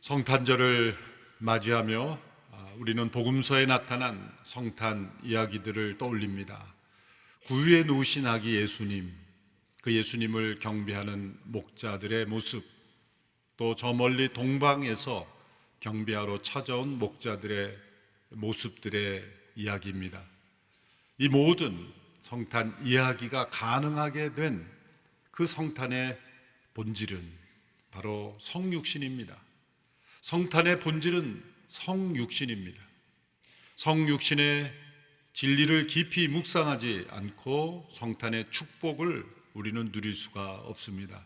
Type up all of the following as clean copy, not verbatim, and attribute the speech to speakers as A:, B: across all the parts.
A: 성탄절을 맞이하며 우리는 복음서에 나타난 성탄 이야기들을 떠올립니다. 구유에 누우신 아기 예수님, 그 예수님을 경배하는 목자들의 모습, 또 저 멀리 동방에서 경배하러 찾아온 목자들의 모습들의 이야기입니다. 이 모든 성탄 이야기가 가능하게 된 그 성탄의 본질은 바로 성육신입니다. 성탄의 본질은 성육신입니다. 성육신의 진리를 깊이 묵상하지 않고 성탄의 축복을 우리는 누릴 수가 없습니다.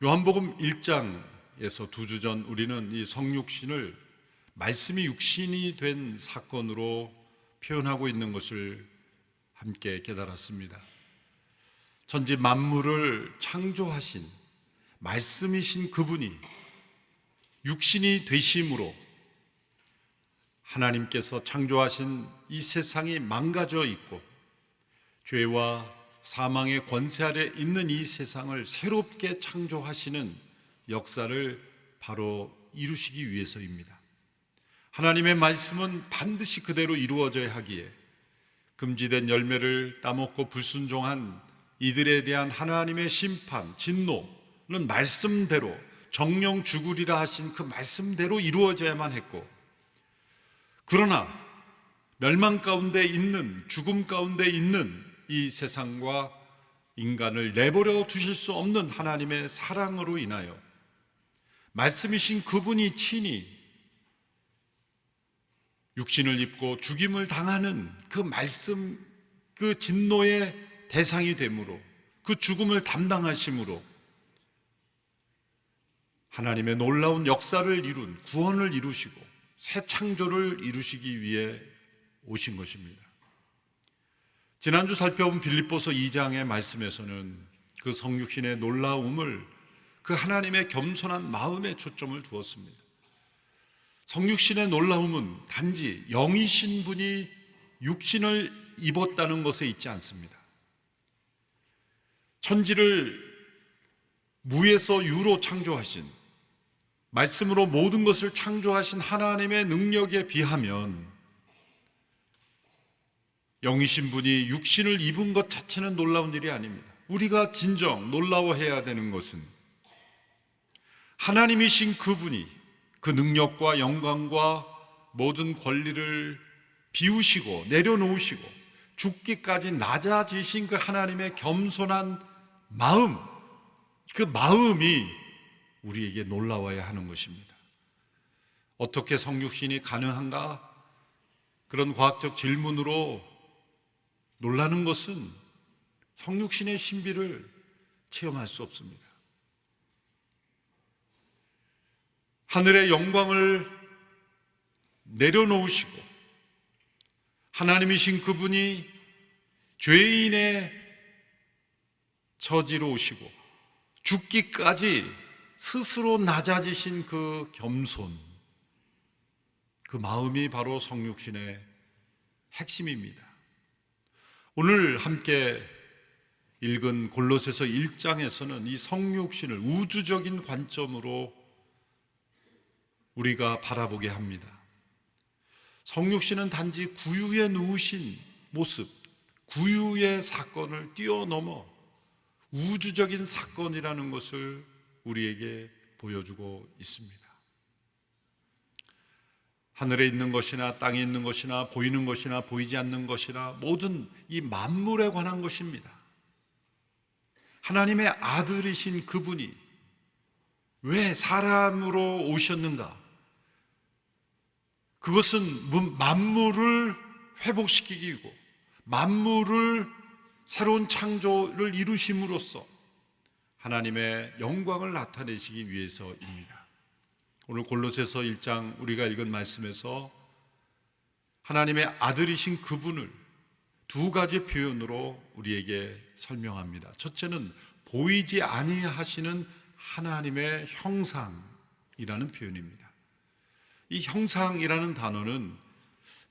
A: 요한복음 1장에서 두 주 전 우리는 이 성육신을 말씀이 육신이 된 사건으로 표현하고 있는 것을 함께 깨달았습니다. 천지 만물을 창조하신 말씀이신 그분이 육신이 되심으로 하나님께서 창조하신 이 세상이 망가져 있고 죄와 사망의 권세 아래 있는 이 세상을 새롭게 창조하시는 역사를 바로 이루시기 위해서입니다. 하나님의 말씀은 반드시 그대로 이루어져야 하기에 금지된 열매를 따먹고 불순종한 이들에 대한 하나님의 심판, 진노는 말씀대로 정령 죽으리라 하신 그 말씀대로 이루어져야만 했고, 그러나 멸망 가운데 있는, 죽음 가운데 있는 이 세상과 인간을 내버려 두실 수 없는 하나님의 사랑으로 인하여 말씀이신 그분이 친히 육신을 입고 죽임을 당하는 그 말씀, 그 진노의 대상이 되므로, 그 죽음을 담당하심으로 하나님의 놀라운 역사를 이룬 구원을 이루시고 새 창조를 이루시기 위해 오신 것입니다. 지난주 살펴본 빌립보서 2장의 말씀에서는 그 성육신의 놀라움을 그 하나님의 겸손한 마음에 초점을 두었습니다. 성육신의 놀라움은 단지 영이신 분이 육신을 입었다는 것에 있지 않습니다. 천지를 무에서 유로 창조하신, 말씀으로 모든 것을 창조하신 하나님의 능력에 비하면 영이신 분이 육신을 입은 것 자체는 놀라운 일이 아닙니다. 우리가 진정 놀라워해야 되는 것은 하나님이신 그분이 그 능력과 영광과 모든 권리를 비우시고 내려놓으시고 죽기까지 낮아지신 그 하나님의 겸손한 마음, 그 마음이 우리에게 놀라워야 하는 것입니다. 어떻게 성육신이 가능한가? 그런 과학적 질문으로 놀라는 것은 성육신의 신비를 체험할 수 없습니다. 하늘의 영광을 내려놓으시고 하나님이신 그분이 죄인의 처지로 오시고 죽기까지 스스로 낮아지신 그 겸손, 그 마음이 바로 성육신의 핵심입니다. 오늘 함께 읽은 골로새서 1장에서는 이 성육신을 우주적인 관점으로 우리가 바라보게 합니다. 성육신은 단지 구유에 누우신 모습, 구유의 사건을 뛰어넘어 우주적인 사건이라는 것을 우리에게 보여주고 있습니다. 하늘에 있는 것이나 땅에 있는 것이나 보이는 것이나 보이지 않는 것이나 모든 이 만물에 관한 것입니다. 하나님의 아들이신 그분이 왜 사람으로 오셨는가? 그것은 만물을 회복시키기고 만물을 새로운 창조를 이루심으로써 하나님의 영광을 나타내시기 위해서입니다. 오늘 골로새서 1장 우리가 읽은 말씀에서 하나님의 아들이신 그분을 두 가지 표현으로 우리에게 설명합니다. 첫째는 보이지 아니하시는 하나님의 형상이라는 표현입니다. 이 형상이라는 단어는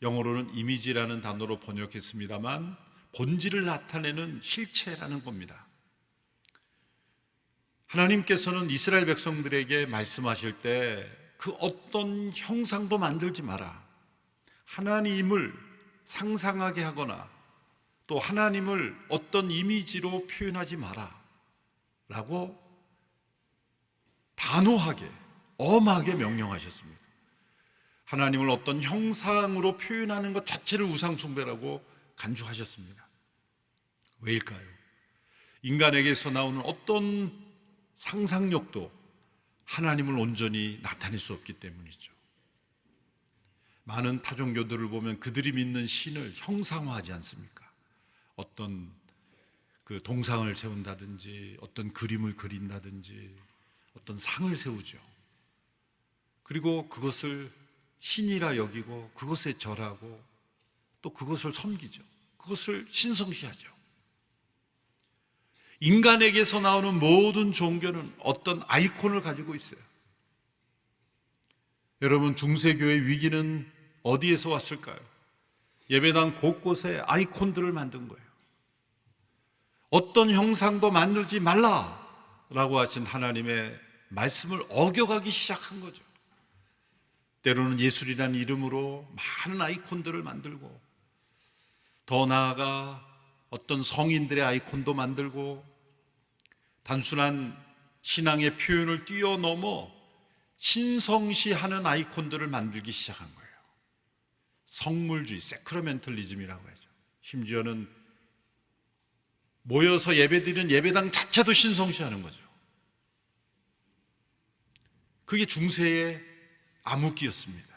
A: 영어로는 이미지라는 단어로 번역했습니다만 본질을 나타내는 실체라는 겁니다. 하나님께서는 이스라엘 백성들에게 말씀하실 때 그 어떤 형상도 만들지 마라. 하나님을 상상하게 하거나 또 하나님을 어떤 이미지로 표현하지 마라 라고 단호하게, 엄하게 명령하셨습니다. 하나님을 어떤 형상으로 표현하는 것 자체를 우상숭배라고 간주하셨습니다. 왜일까요? 인간에게서 나오는 어떤 상상력도 하나님을 온전히 나타낼 수 없기 때문이죠. 많은 타종교들을 보면 그들이 믿는 신을 형상화하지 않습니까? 어떤 그 동상을 세운다든지 어떤 그림을 그린다든지 어떤 상을 세우죠. 그리고 그것을 신이라 여기고 그것에 절하고 또 그것을 섬기죠. 그것을 신성시하죠. 인간에게서 나오는 모든 종교는 어떤 아이콘을 가지고 있어요. 여러분, 중세교의 위기는 어디에서 왔을까요? 예배당 곳곳에 아이콘들을 만든 거예요. 어떤 형상도 만들지 말라라고 하신 하나님의 말씀을 어겨가기 시작한 거죠. 때로는 예술이라는 이름으로 많은 아이콘들을 만들고, 더 나아가 어떤 성인들의 아이콘도 만들고, 단순한 신앙의 표현을 뛰어넘어 신성시하는 아이콘들을 만들기 시작한 거예요. 성물주의, 세크라멘털리즘이라고 하죠. 심지어는 모여서 예배드리는 예배당 자체도 신성시하는 거죠. 그게 중세의 암흑기였습니다.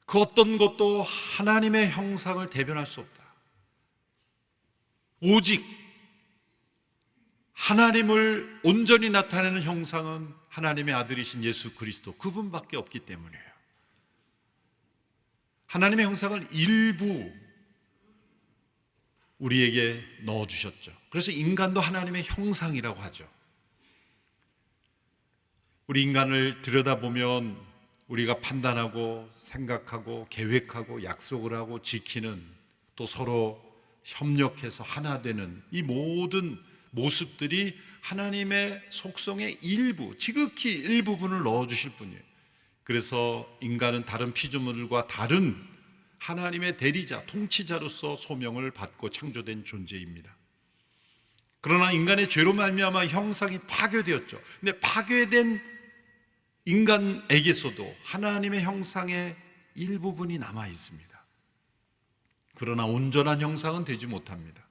A: 그 어떤 것도 하나님의 형상을 대변할 수 없다. 오직 하나님을 온전히 나타내는 형상은 하나님의 아들이신 예수 그리스도, 그분밖에 없기 때문이에요. 하나님의 형상을 일부 우리에게 넣어주셨죠. 그래서 인간도 하나님의 형상이라고 하죠. 우리 인간을 들여다보면 우리가 판단하고 생각하고 계획하고 약속을 하고 지키는, 또 서로 협력해서 하나 되는 이 모든 모습들이 하나님의 속성의 일부, 지극히 일부분을 넣어주실 뿐이에요. 그래서 인간은 다른 피조물과 다른 하나님의 대리자, 통치자로서 소명을 받고 창조된 존재입니다. 그러나 인간의 죄로 말미암아 형상이 파괴되었죠. 근데 파괴된 인간에게서도 하나님의 형상의 일부분이 남아 있습니다. 그러나 온전한 형상은 되지 못합니다.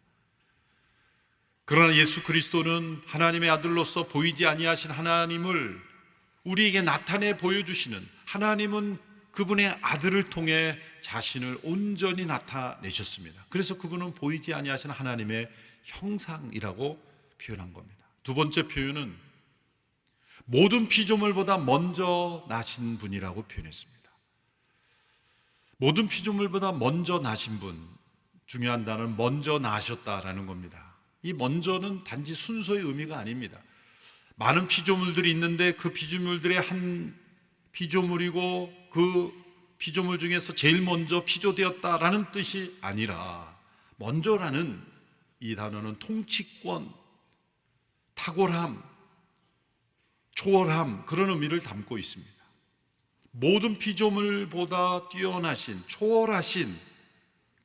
A: 그러나 예수 그리스도는 하나님의 아들로서 보이지 아니하신 하나님을 우리에게 나타내 보여주시는, 하나님은 그분의 아들을 통해 자신을 온전히 나타내셨습니다. 그래서 그분은 보이지 아니하신 하나님의 형상이라고 표현한 겁니다. 두 번째 표현은 모든 피조물보다 먼저 나신 분이라고 표현했습니다. 모든 피조물보다 먼저 나신 분, 중요한 단어는 먼저 나셨다라는 겁니다. 이 먼저는 단지 순서의 의미가 아닙니다. 많은 피조물들이 있는데 그 피조물들의 한 피조물이고 그 피조물 중에서 제일 먼저 피조되었다라는 뜻이 아니라, 먼저라는 이 단어는 통치권, 탁월함, 초월함, 그런 의미를 담고 있습니다. 모든 피조물보다 뛰어나신, 초월하신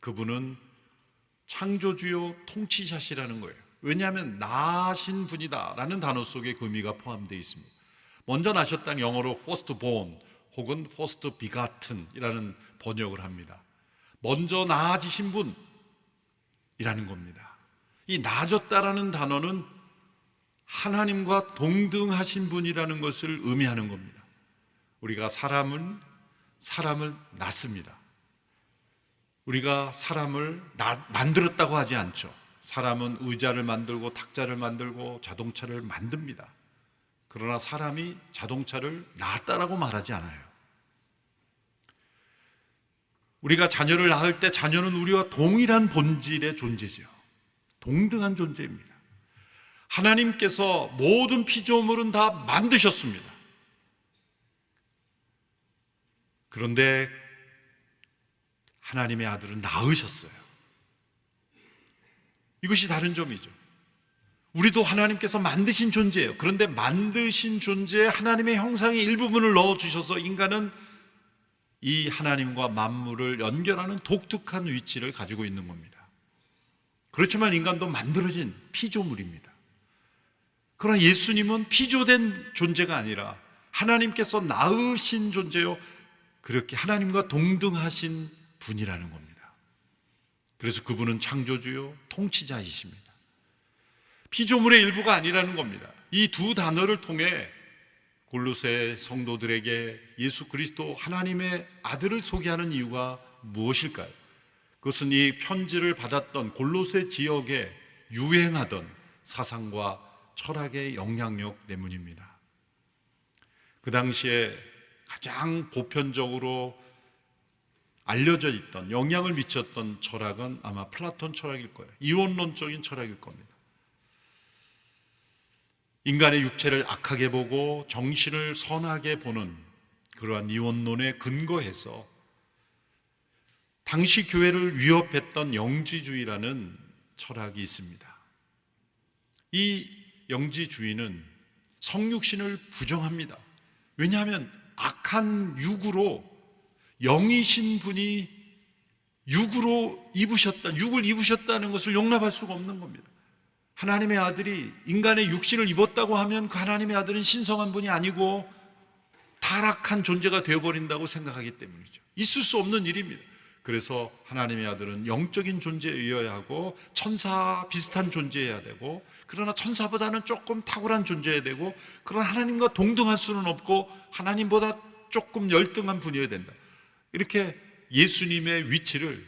A: 그분은 창조주요 통치자시라는 거예요. 왜냐하면 나신 분이다 라는 단어 속에 그 의미가 포함되어 있습니다. 먼저 나셨다는 영어로 first born 혹은 first begotten 이라는 번역을 합니다. 먼저 나아지신 분이라는 겁니다. 이 나아졌다라는 단어는 하나님과 동등하신 분이라는 것을 의미하는 겁니다. 우리가 사람을 낳습니다. 우리가 사람을 만들었다고 하지 않죠. 사람은 의자를 만들고 탁자를 만들고 자동차를 만듭니다. 그러나 사람이 자동차를 낳았다라고 말하지 않아요. 우리가 자녀를 낳을 때 자녀는 우리와 동일한 본질의 존재죠. 동등한 존재입니다. 하나님께서 모든 피조물은 다 만드셨습니다. 그런데 하나님의 아들은 낳으셨어요. 이것이 다른 점이죠. 우리도 하나님께서 만드신 존재예요. 그런데 만드신 존재에 하나님의 형상의 일부분을 넣어주셔서 인간은 이 하나님과 만물을 연결하는 독특한 위치를 가지고 있는 겁니다. 그렇지만 인간도 만들어진 피조물입니다. 그러나 예수님은 피조된 존재가 아니라 하나님께서 낳으신 존재요, 그렇게 하나님과 동등하신 분이라는 겁니다. 그래서 그분은 창조주요 통치자이십니다. 피조물의 일부가 아니라는 겁니다. 이 두 단어를 통해 골로새 성도들에게 예수 그리스도 하나님의 아들을 소개하는 이유가 무엇일까요? 그것은 이 편지를 받았던 골로새 지역에 유행하던 사상과 철학의 영향력 때문입니다. 그 당시에 가장 보편적으로 알려져 있던, 영향을 미쳤던 철학은 아마 플라톤 철학일 거예요. 이원론적인 철학일 겁니다. 인간의 육체를 악하게 보고 정신을 선하게 보는 그러한 이원론에 근거해서 당시 교회를 위협했던 영지주의라는 철학이 있습니다. 이 영지주의는 성육신을 부정합니다. 왜냐하면 악한 육으로, 영이신 분이 육을 입으셨다는 것을 용납할 수가 없는 겁니다. 하나님의 아들이 인간의 육신을 입었다고 하면 그 하나님의 아들은 신성한 분이 아니고 타락한 존재가 되어버린다고 생각하기 때문이죠. 있을 수 없는 일입니다. 그래서 하나님의 아들은 영적인 존재여야 하고 천사 비슷한 존재여야 되고, 그러나 천사보다는 조금 탁월한 존재여야 되고, 그러나 하나님과 동등할 수는 없고 하나님보다 조금 열등한 분이어야 된다. 이렇게 예수님의 위치를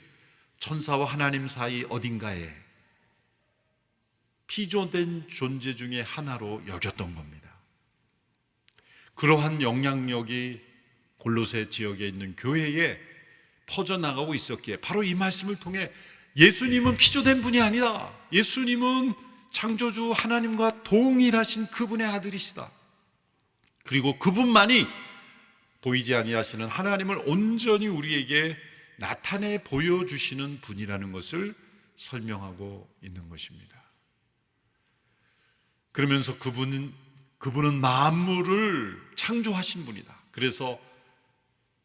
A: 천사와 하나님 사이 어딘가에 피조된 존재 중에 하나로 여겼던 겁니다. 그러한 영향력이 골로새 지역에 있는 교회에 퍼져나가고 있었기에 바로 이 말씀을 통해 예수님은 피조된 분이 아니다, 예수님은 창조주 하나님과 동일하신 그분의 아들이시다, 그리고 그분만이 보이지 아니하시는 하나님을 온전히 우리에게 나타내 보여주시는 분이라는 것을 설명하고 있는 것입니다. 그러면서 그분은 만물을 창조하신 분이다. 그래서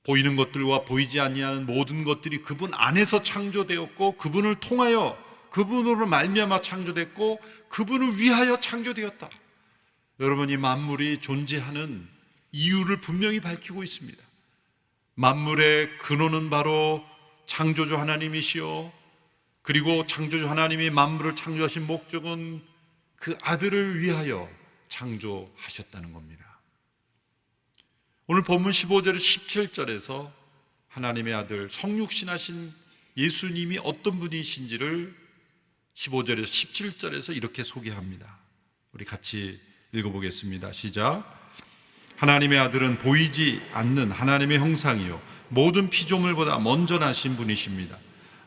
A: 보이는 것들과 보이지 아니하는 모든 것들이 그분 안에서 창조되었고, 그분을 통하여, 그분으로 말미암아 창조됐고, 그분을 위하여 창조되었다. 여러분, 이 만물이 존재하는 이유를 분명히 밝히고 있습니다. 만물의 근원은 바로 창조주 하나님이시요, 그리고 창조주 하나님이 만물을 창조하신 목적은 그 아들을 위하여 창조하셨다는 겁니다. 오늘 본문 15절 17절에서 하나님의 아들 성육신하신 예수님이 어떤 분이신지를 15절에서 17절에서 이렇게 소개합니다. 우리 같이 읽어보겠습니다. 시작. 하나님의 아들은 보이지 않는 하나님의 형상이요 모든 피조물보다 먼저 나신 분이십니다.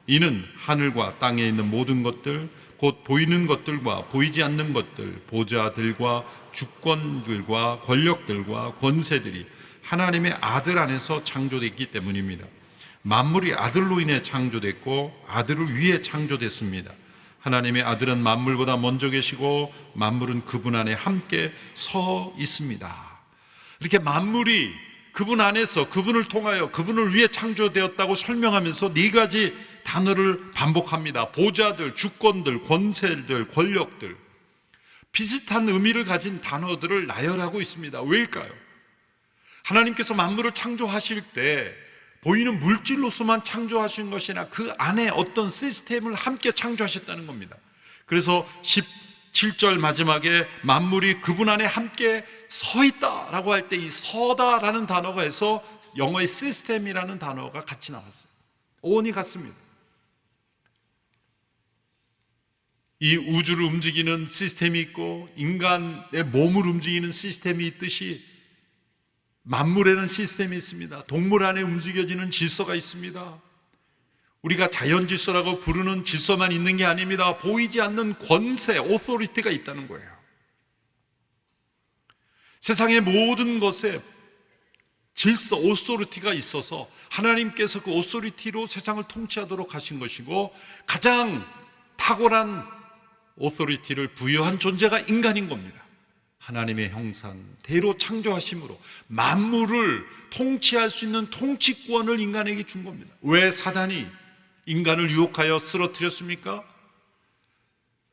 A: 이는 하늘과 땅에 있는 모든 것들, 곧 보이는 것들과 보이지 않는 것들, 보좌들과 주권들과 권력들과 권세들이 하나님의 아들 안에서 창조됐기 때문입니다. 만물이 아들로 인해 창조됐고 아들을 위해 창조됐습니다. 하나님의 아들은 만물보다 먼저 계시고 만물은 그분 안에 함께 서 있습니다. 이렇게 만물이 그분 안에서, 그분을 통하여, 그분을 위해 창조되었다고 설명하면서 네 가지 단어를 반복합니다. 보좌들, 주권들, 권세들, 권력들, 비슷한 의미를 가진 단어들을 나열하고 있습니다. 왜일까요? 하나님께서 만물을 창조하실 때 보이는 물질로서만 창조하신 것이 아니라 그 안에 어떤 시스템을 함께 창조하셨다는 겁니다. 그래서 17절 마지막에 만물이 그분 안에 함께 서 있다라고 할 때 이 서다라는 단어가 해서 영어의 시스템이라는 단어가 같이 나왔어요. 오온이 같습니다. 이 우주를 움직이는 시스템이 있고 인간의 몸을 움직이는 시스템이 있듯이 만물에는 시스템이 있습니다. 동물 안에 움직여지는 질서가 있습니다. 우리가 자연 질서라고 부르는 질서만 있는 게 아닙니다. 보이지 않는 권세, 오토리티가 있다는 거예요. 세상의 모든 것에 질서, 오토리티가 있어서 하나님께서 그 오토리티로 세상을 통치하도록 하신 것이고, 가장 탁월한 오토리티를 부여한 존재가 인간인 겁니다. 하나님의 형상대로 창조하심으로 만물을 통치할 수 있는 통치권을 인간에게 준 겁니다. 왜 사단이 인간을 유혹하여 쓰러뜨렸습니까?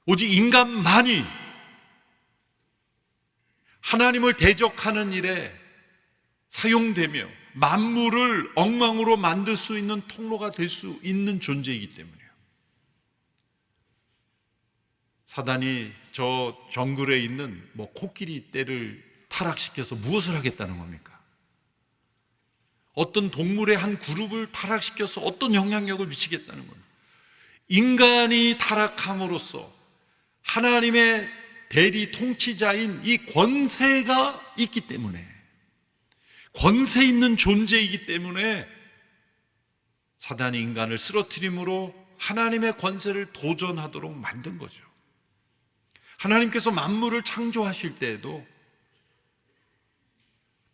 A: 오직 인간만이 하나님을 대적하는 일에 사용되며 만물을 엉망으로 만들 수 있는 통로가 될 수 있는 존재이기 때문이에요. 사단이 저 정글에 있는 코끼리 떼를 타락시켜서 무엇을 하겠다는 겁니까? 어떤 동물의 한 그룹을 타락시켜서 어떤 영향력을 미치겠다는 겁니다. 인간이 타락함으로써 하나님의 대리 통치자인 이 권세가 있기 때문에, 권세 있는 존재이기 때문에 사단이 인간을 쓰러뜨림으로 하나님의 권세를 도전하도록 만든 거죠. 하나님께서 만물을 창조하실 때에도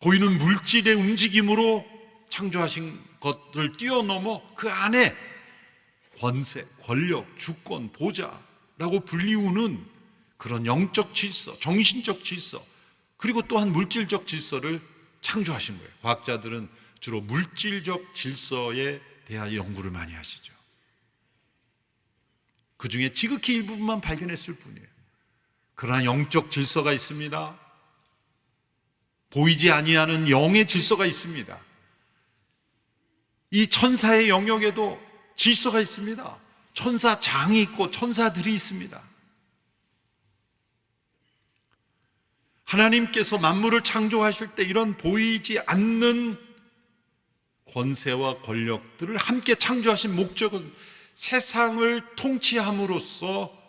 A: 보이는 물질의 움직임으로 창조하신 것을 뛰어넘어 그 안에 권세, 권력, 주권, 보좌라고 불리우는 그런 영적 질서, 정신적 질서, 그리고 또한 물질적 질서를 창조하신 거예요. 과학자들은 주로 물질적 질서에 대하여 연구를 많이 하시죠. 그 중에 지극히 일부분만 발견했을 뿐이에요. 그러나 영적 질서가 있습니다. 보이지 아니하는 영의 질서가 있습니다. 이 천사의 영역에도 질서가 있습니다. 천사장이 있고 천사들이 있습니다. 하나님께서 만물을 창조하실 때 이런 보이지 않는 권세와 권력들을 함께 창조하신 목적은 세상을 통치함으로써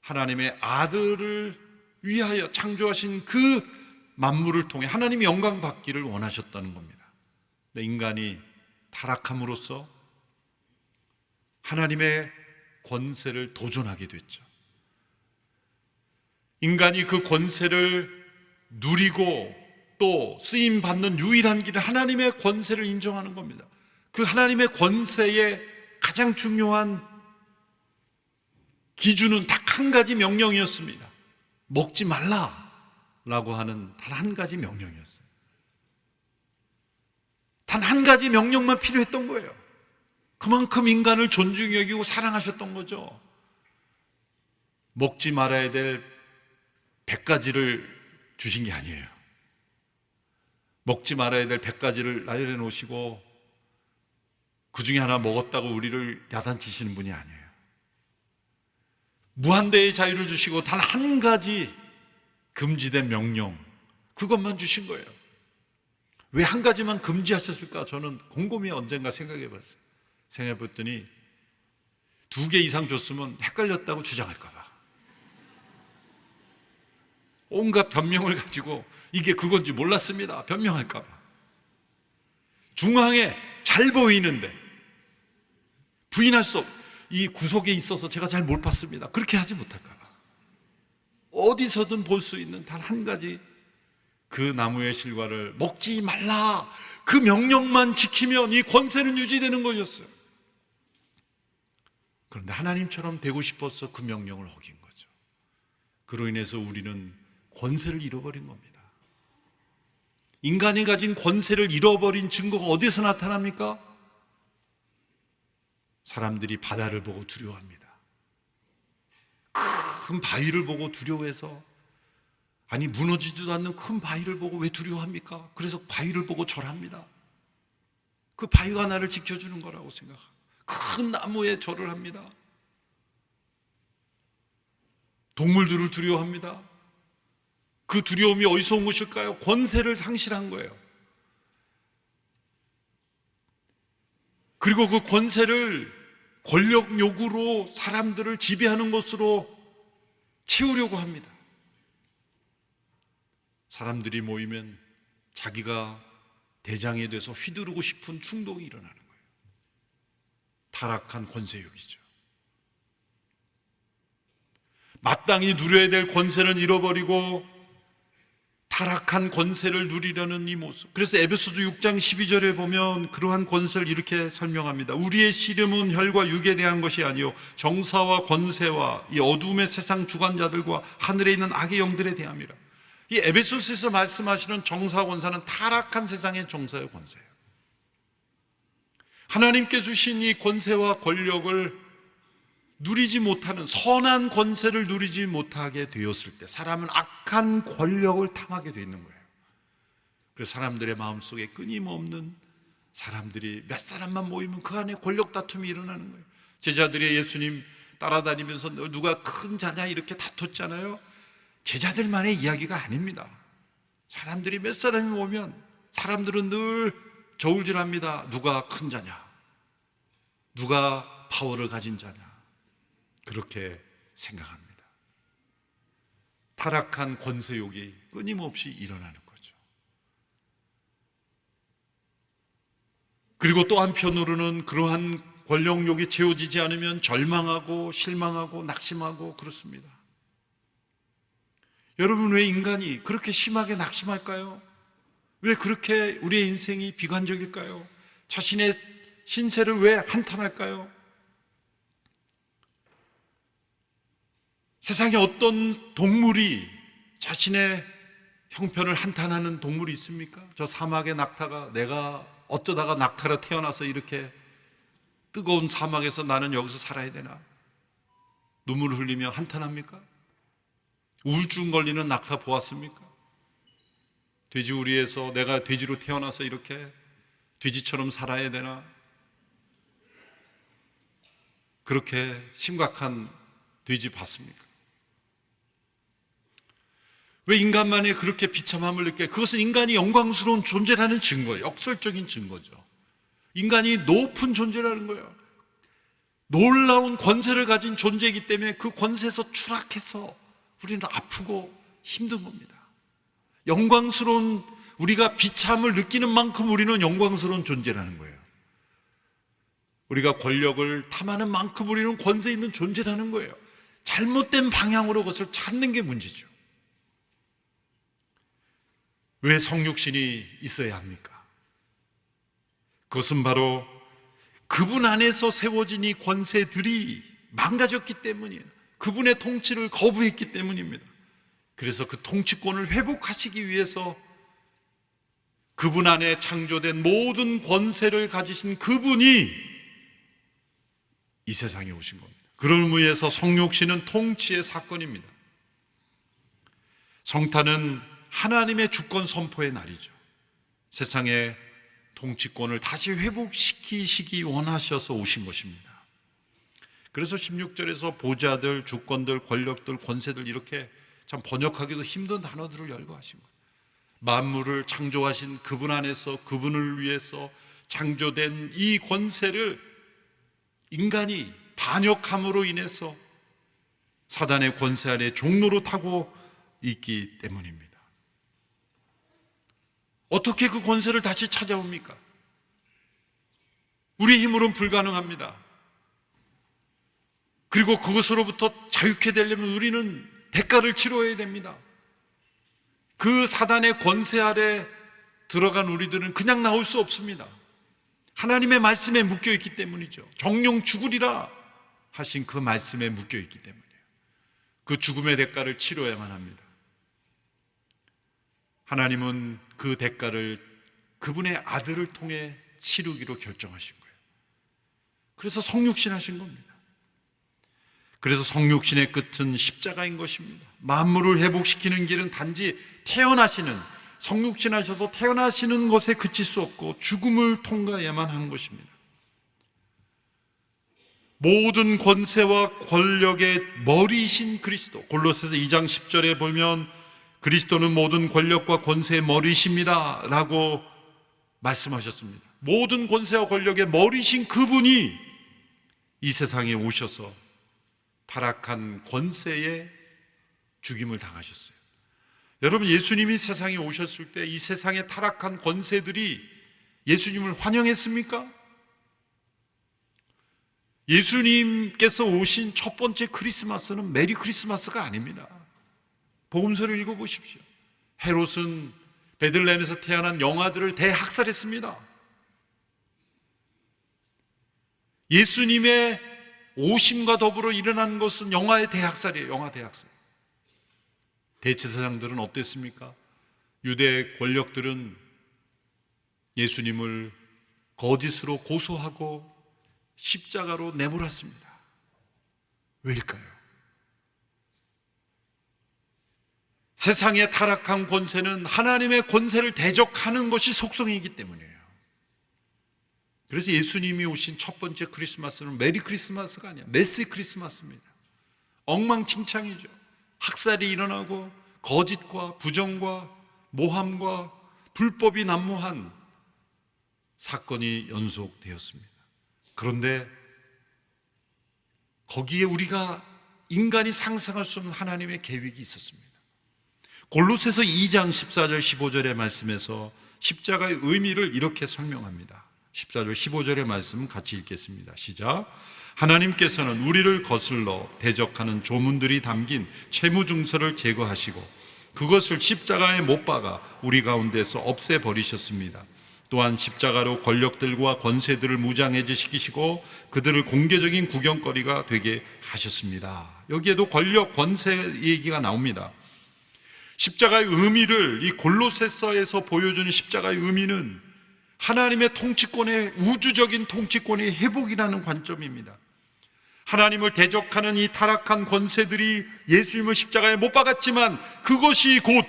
A: 하나님의 아들을 위하여 창조하신 그 만물을 통해 하나님이 영광 받기를 원하셨다는 겁니다. 근데 인간이 타락함으로써 하나님의 권세를 도전하게 됐죠. 인간이 그 권세를 누리고 또 쓰임받는 유일한 길은 하나님의 권세를 인정하는 겁니다. 그 하나님의 권세의 가장 중요한 기준은 딱 한 가지 명령이었습니다. 먹지 말라라고 하는 단 한 가지 명령이었어요. 단 한 가지 명령만 필요했던 거예요. 그만큼 인간을 존중히 여기고 사랑하셨던 거죠. 먹지 말아야 될 100가지를 주신 게 아니에요. 먹지 말아야 될 100가지를 나열해 놓으시고 그 중에 하나 먹었다고 우리를 야단치시는 분이 아니에요. 무한대의 자유를 주시고 단 한 가지 금지된 명령, 그것만 주신 거예요. 왜 한 가지만 금지하셨을까? 저는 곰곰이 언젠가 생각해 봤어요. 생각해 봤더니 2개 이상 줬으면 헷갈렸다고 주장할까 봐. 온갖 변명을 가지고 이게 그건지 몰랐습니다 변명할까 봐. 중앙에 잘 보이는데 부인할 수 없, 이 구석에 있어서 제가 잘 못 봤습니다, 그렇게 하지 못할까 봐. 어디서든 볼 수 있는 단 한 가지 그 나무의 실과를 먹지 말라, 그 명령만 지키면 이 권세는 유지되는 거였어요. 그런데 하나님처럼 되고 싶어서 그 명령을 어긴 거죠. 그로 인해서 우리는 권세를 잃어버린 겁니다. 인간이 가진 권세를 잃어버린 증거가 어디서 나타납니까? 사람들이 바다를 보고 두려워합니다. 큰 바위를 보고 두려워해서, 아니 무너지지도 않는 큰 바위를 보고 왜 두려워합니까? 그래서 바위를 보고 절합니다. 그 바위가 나를 지켜주는 거라고 생각하고 큰 나무에 절을 합니다. 동물들을 두려워합니다. 그 두려움이 어디서 온 것일까요? 권세를 상실한 거예요. 그리고 그 권세를 권력 요구로 사람들을 지배하는 것으로 채우려고 합니다. 사람들이 모이면 자기가 대장이 돼서 휘두르고 싶은 충동이 일어나는 거예요. 타락한 권세욕이죠. 마땅히 누려야 될 권세는 잃어버리고 타락한 권세를 누리려는 이 모습. 그래서 에베소서 6장 12절에 보면 그러한 권세를 이렇게 설명합니다. 우리의 씨름은 혈과 육에 대한 것이 아니요 정사와 권세와 이 어둠의 세상 주관자들과 하늘에 있는 악의 영들에 대함이라. 이 에베소서에서 말씀하시는 정사와 권세는 타락한 세상의 정사와 권세예요. 하나님께 주신 이 권세와 권력을 누리지 못하는, 선한 권세를 누리지 못하게 되었을 때 사람은 악한 권력을 탐하게 되어 있는 거예요. 그래서 사람들의 마음속에 끊임없는, 사람들이 몇 사람만 모이면 그 안에 권력 다툼이 일어나는 거예요. 제자들이 예수님 따라다니면서 누가 큰 자냐 이렇게 다퉜잖아요. 제자들만의 이야기가 아닙니다. 사람들이 몇 사람이 모이면 사람들은 늘 저울질합니다. 누가 큰 자냐, 누가 파워를 가진 자냐, 그렇게 생각합니다. 타락한 권세욕이 끊임없이 일어나는 거죠. 그리고 또 한편으로는 그러한 권력욕이 채워지지 않으면 절망하고 실망하고 낙심하고 그렇습니다. 여러분, 왜 인간이 그렇게 심하게 낙심할까요? 왜 그렇게 우리의 인생이 비관적일까요? 자신의 신세를 왜 한탄할까요? 세상에 어떤 동물이 자신의 형편을 한탄하는 동물이 있습니까? 저 사막의 낙타가 내가 어쩌다가 낙타로 태어나서 이렇게 뜨거운 사막에서 나는 여기서 살아야 되나? 눈물을 흘리며 한탄합니까? 우울증 걸리는 낙타 보았습니까? 돼지우리에서 내가 돼지로 태어나서 이렇게 돼지처럼 살아야 되나? 그렇게 심각한 돼지 봤습니까? 왜 인간만이 그렇게 비참함을 느껴요? 그것은 인간이 영광스러운 존재라는 증거예요. 역설적인 증거죠. 인간이 높은 존재라는 거예요. 놀라운 권세를 가진 존재이기 때문에 그 권세에서 추락해서 우리는 아프고 힘든 겁니다. 영광스러운, 우리가 비참을 느끼는 만큼 우리는 영광스러운 존재라는 거예요. 우리가 권력을 탐하는 만큼 우리는 권세 있는 존재라는 거예요. 잘못된 방향으로 그것을 찾는 게 문제죠. 왜 성육신이 있어야 합니까? 그것은 바로 그분 안에서 세워진 이 권세들이 망가졌기 때문이에요. 그분의 통치를 거부했기 때문입니다. 그래서 그 통치권을 회복하시기 위해서 그분 안에 창조된 모든 권세를 가지신 그분이 이 세상에 오신 겁니다. 그런 의미에서 성육신은 통치의 사건입니다. 성탄은 하나님의 주권 선포의 날이죠. 세상의 통치권을 다시 회복시키시기 원하셔서 오신 것입니다. 그래서 16절에서 보좌들, 주권들, 권력들, 권세들 이렇게 참 번역하기도 힘든 단어들을 열거하신 거예요. 만물을 창조하신 그분 안에서 그분을 위해서 창조된 이 권세를 인간이 반역함으로 인해서 사단의 권세 아래 종로로 타고 있기 때문입니다. 어떻게 그 권세를 다시 찾아옵니까? 우리 힘으로는 불가능합니다. 그리고 그것으로부터 자유케 되려면 우리는 대가를 치러야 됩니다. 그 사단의 권세 아래 들어간 우리들은 그냥 나올 수 없습니다. 하나님의 말씀에 묶여있기 때문이죠. 정령 죽으리라 하신 그 말씀에 묶여있기 때문이에요. 그 죽음의 대가를 치러야만 합니다. 하나님은 그 대가를 그분의 아들을 통해 치르기로 결정하신 거예요. 그래서 성육신 하신 겁니다. 그래서 성육신의 끝은 십자가인 것입니다. 만물을 회복시키는 길은 단지 태어나시는, 성육신 하셔서 태어나시는 것에 그칠 수 없고 죽음을 통과해야만 하는 것입니다. 모든 권세와 권력의 머리이신 그리스도, 골로새서 2장 10절에 보면 그리스도는 모든 권력과 권세의 머리이십니다 라고 말씀하셨습니다. 모든 권세와 권력의 머리이신 그분이 이 세상에 오셔서 타락한 권세에 죽임을 당하셨어요. 여러분, 예수님이 세상에 오셨을 때 이 세상의 타락한 권세들이 예수님을 환영했습니까? 예수님께서 오신 첫 번째 크리스마스는 메리 크리스마스가 아닙니다. 복음서를 읽어보십시오. 헤롯은 베들레헴에서 태어난 영아들을 대학살했습니다. 예수님의 오심과 더불어 일어난 것은 영아의 대학살이에요. 영아 대학살. 대제사장들은 어땠습니까? 유대 권력들은 예수님을 거짓으로 고소하고 십자가로 내몰았습니다. 왜일까요? 세상의 타락한 권세는 하나님의 권세를 대적하는 것이 속성이기 때문이에요. 그래서 예수님이 오신 첫 번째 크리스마스는 메리 크리스마스가 아니야, 메시 크리스마스입니다. 엉망진창이죠. 학살이 일어나고 거짓과 부정과 모함과 불법이 난무한 사건이 연속되었습니다. 그런데 거기에 우리가 인간이 상상할 수 없는 하나님의 계획이 있었습니다. 골로새서 2장 14절 15절의 말씀에서 십자가의 의미를 이렇게 설명합니다. 14절 15절의 말씀 같이 읽겠습니다. 시작. 하나님께서는 우리를 거슬러 대적하는 조문들이 담긴 채무증서를 제거하시고 그것을 십자가에 못 박아 우리 가운데서 없애버리셨습니다. 또한 십자가로 권력들과 권세들을 무장해제시키시고 그들을 공개적인 구경거리가 되게 하셨습니다. 여기에도 권력, 권세 얘기가 나옵니다. 십자가의 의미를 이 골로새서에서 보여주는 십자가의 의미는 하나님의 통치권의, 우주적인 통치권의 회복이라는 관점입니다. 하나님을 대적하는 이 타락한 권세들이 예수님을 십자가에 못 박았지만 그것이 곧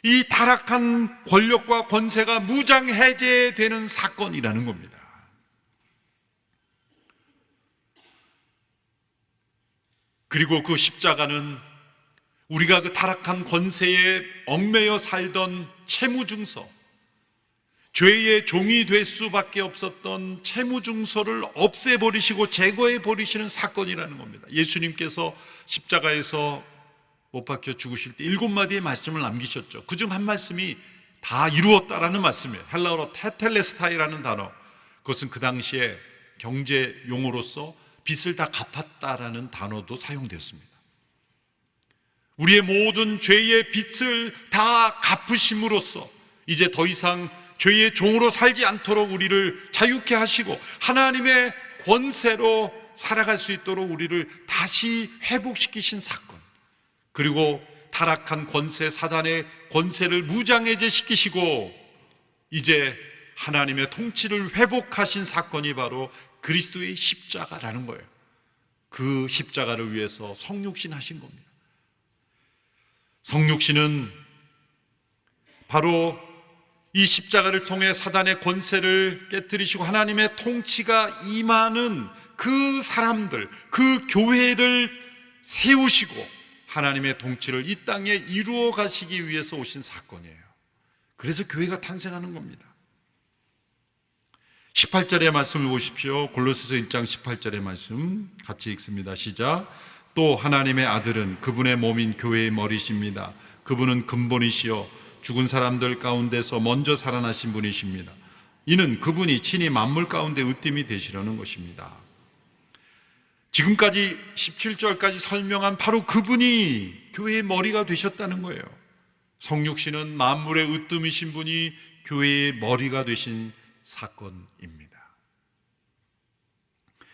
A: 이 타락한 권력과 권세가 무장해제되는 사건이라는 겁니다. 그리고 그 십자가는 우리가 그 타락한 권세에 얽매여 살던 채무증서, 죄의 종이 될 수밖에 없었던 채무증서를 없애버리시고 제거해버리시는 사건이라는 겁니다. 예수님께서 십자가에서 못 박혀 죽으실 때 7마디의 말씀을 남기셨죠. 그중 한 말씀이 다 이루었다라는 말씀이에요. 헬라어로 테텔레스타이라는 단어, 그것은 그 당시에 경제 용어로서 빚을 다 갚았다라는 단어도 사용되었습니다. 우리의 모든 죄의 빚을 다 갚으심으로써 이제 더 이상 죄의 종으로 살지 않도록 우리를 자유케 하시고 하나님의 권세로 살아갈 수 있도록 우리를 다시 회복시키신 사건, 그리고 타락한 권세, 사단의 권세를 무장해제시키시고 이제 하나님의 통치를 회복하신 사건이 바로 그리스도의 십자가라는 거예요. 그 십자가를 위해서 성육신 하신 겁니다. 성육신은 바로 이 십자가를 통해 사단의 권세를 깨뜨리시고 하나님의 통치가 임하는 그 사람들, 그 교회를 세우시고 하나님의 통치를 이 땅에 이루어 가시기 위해서 오신 사건이에요. 그래서 교회가 탄생하는 겁니다. 18절의 말씀을 보십시오. 골로새서 1장 18절의 말씀 같이 읽습니다. 시작. 또 하나님의 아들은 그분의 몸인 교회의 머리십니다. 그분은 근본이시요 죽은 사람들 가운데서 먼저 살아나신 분이십니다. 이는 그분이 친히 만물 가운데 으뜸이 되시려는 것입니다. 지금까지 17절까지 설명한 바로 그분이 교회의 머리가 되셨다는 거예요. 성육신은 만물의 으뜸이신 분이 교회의 머리가 되신 사건입니다.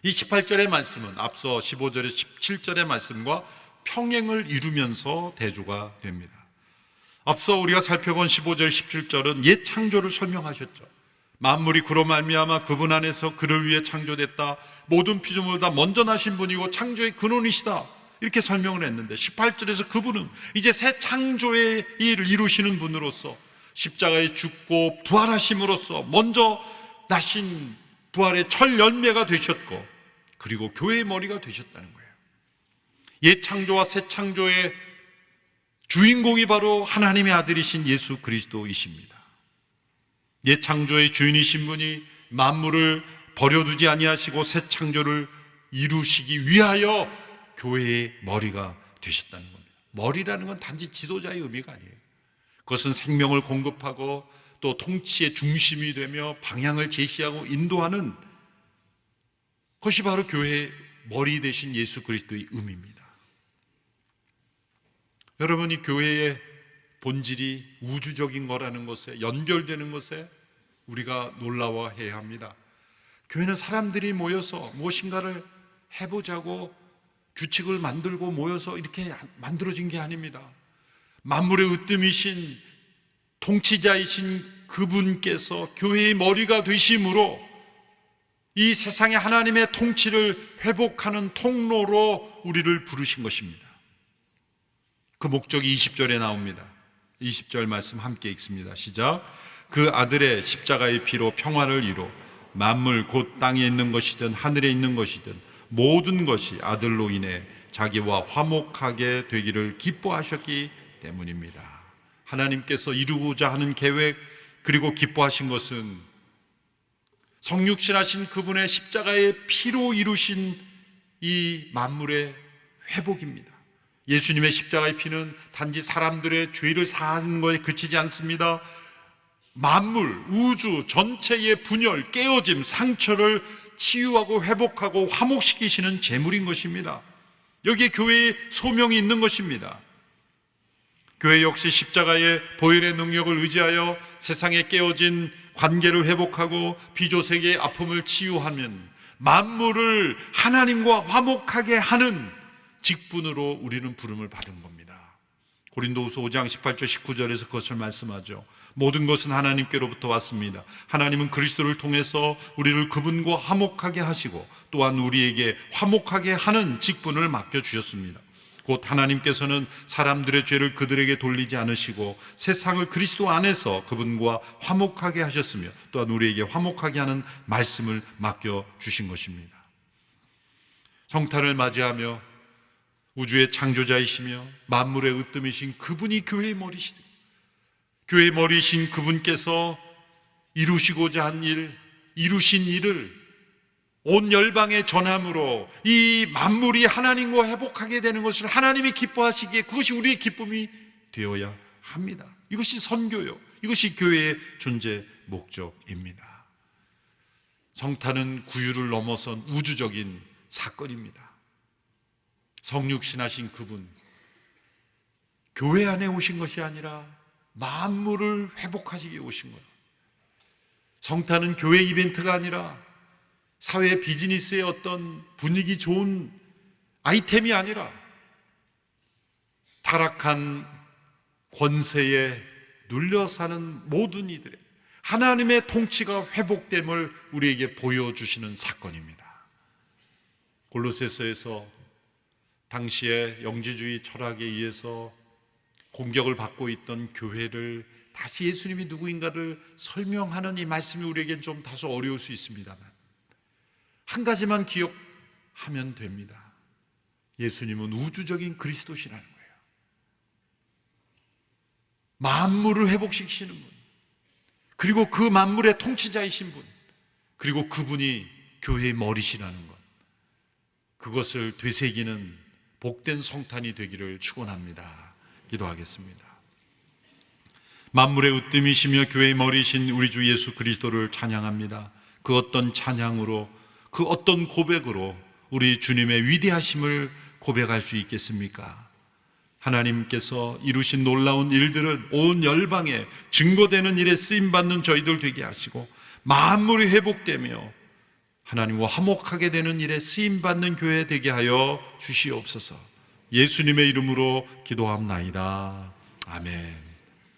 A: 이 18절의 말씀은 앞서 15절의 17절의 말씀과 평행을 이루면서 대조가 됩니다. 앞서 우리가 살펴본 15절 17절은 옛 창조를 설명하셨죠. 만물이 그로 말미암아 그분 안에서 그를 위해 창조됐다. 모든 피조물보다 먼저 나신 분이고 창조의 근원이시다. 이렇게 설명을 했는데 18절에서 그분은 이제 새 창조의 일을 이루시는 분으로서 십자가에 죽고 부활하심으로써 먼저 나신 부활의 첫 열매가 되셨고 그리고 교회의 머리가 되셨다는 거예요. 옛 창조와 새 창조의 주인공이 바로 하나님의 아들이신 예수 그리스도이십니다. 옛 창조의 주인이신 분이 만물을 버려두지 아니하시고 새 창조를 이루시기 위하여 교회의 머리가 되셨다는 겁니다. 머리라는 건 단지 지도자의 의미가 아니에요. 그것은 생명을 공급하고 또 통치의 중심이 되며 방향을 제시하고 인도하는 그것이 바로 교회의 머리 되신 예수 그리스도의 의미입니다. 여러분, 이 교회의 본질이 우주적인 거라는 것에, 연결되는 것에 우리가 놀라워해야 합니다. 교회는 사람들이 모여서 무엇인가를 해보자고 규칙을 만들고 모여서 이렇게 만들어진 게 아닙니다. 만물의 으뜸이신 통치자이신 그분께서 교회의 머리가 되심으로 이 세상에 하나님의 통치를 회복하는 통로로 우리를 부르신 것입니다. 그 목적이 20절에 나옵니다. 20절 말씀 함께 읽습니다. 시작. 그 아들의 십자가의 피로 평화를 이루 만물 곧 땅에 있는 것이든 하늘에 있는 것이든 모든 것이 아들로 인해 자기와 화목하게 되기를 기뻐하셨기 때문입니다. 하나님께서 이루고자 하는 계획, 그리고 기뻐하신 것은 성육신하신 그분의 십자가의 피로 이루신 이 만물의 회복입니다. 예수님의 십자가의 피는 단지 사람들의 죄를 사하는 것에 그치지 않습니다. 만물, 우주 전체의 분열, 깨어짐, 상처를 치유하고 회복하고 화목시키시는 제물인 것입니다. 여기에 교회의 소명이 있는 것입니다. 교회 역시 십자가의 보혈의 능력을 의지하여 세상에 깨어진 관계를 회복하고 비조세계의 아픔을 치유하면 만물을 하나님과 화목하게 하는 직분으로 우리는 부름을 받은 겁니다. 고린도후서 5장 18절 19절에서 그것을 말씀하죠. 모든 것은 하나님께로부터 왔습니다. 하나님은 그리스도를 통해서 우리를 그분과 화목하게 하시고 또한 우리에게 화목하게 하는 직분을 맡겨주셨습니다. 곧 하나님께서는 사람들의 죄를 그들에게 돌리지 않으시고 세상을 그리스도 안에서 그분과 화목하게 하셨으며 또한 우리에게 화목하게 하는 말씀을 맡겨주신 것입니다. 성탄을 맞이하며 우주의 창조자이시며 만물의 으뜸이신 그분이 교회의 머리시다. 교회의 머리이신 그분께서 이루시고자 한 일, 이루신 일을 온 열방에 전함으로 이 만물이 하나님과 회복하게 되는 것을 하나님이 기뻐하시기에 그것이 우리의 기쁨이 되어야 합니다. 이것이 선교요, 이것이 교회의 존재 목적입니다. 성탄은 구유를 넘어선 우주적인 사건입니다. 성육신하신 그분, 교회 안에 오신 것이 아니라 만물을 회복하시기에 오신 거예요. 성탄은 교회 이벤트가 아니라 사회 비즈니스의 어떤 분위기 좋은 아이템이 아니라 타락한 권세에 눌려 사는 모든 이들의 하나님의 통치가 회복됨을 우리에게 보여주시는 사건입니다. 골로새서에서 당시의 영지주의 철학에 의해서 공격을 받고 있던 교회를 다시 예수님이 누구인가를 설명하는 이 말씀이 우리에겐 좀 다소 어려울 수 있습니다만 한 가지만 기억하면 됩니다. 예수님은 우주적인 그리스도시라는 거예요. 만물을 회복시키시는 분, 그리고 그 만물의 통치자이신 분, 그리고 그분이 교회의 머리시라는 것, 그것을 되새기는 복된 성탄이 되기를 축원합니다. 기도하겠습니다. 만물의 으뜸이시며 교회의 머리이신 우리 주 예수 그리스도를 찬양합니다. 그 어떤 찬양으로, 그 어떤 고백으로 우리 주님의 위대하심을 고백할 수 있겠습니까? 하나님께서 이루신 놀라운 일들은 온 열방에 증거되는 일에 쓰임받는 저희들 되게 하시고 만물이 회복되며 하나님과 화목하게 되는 일에 쓰임받는 교회 되게 하여 주시옵소서. 예수님의 이름으로 기도합나이다. 아멘.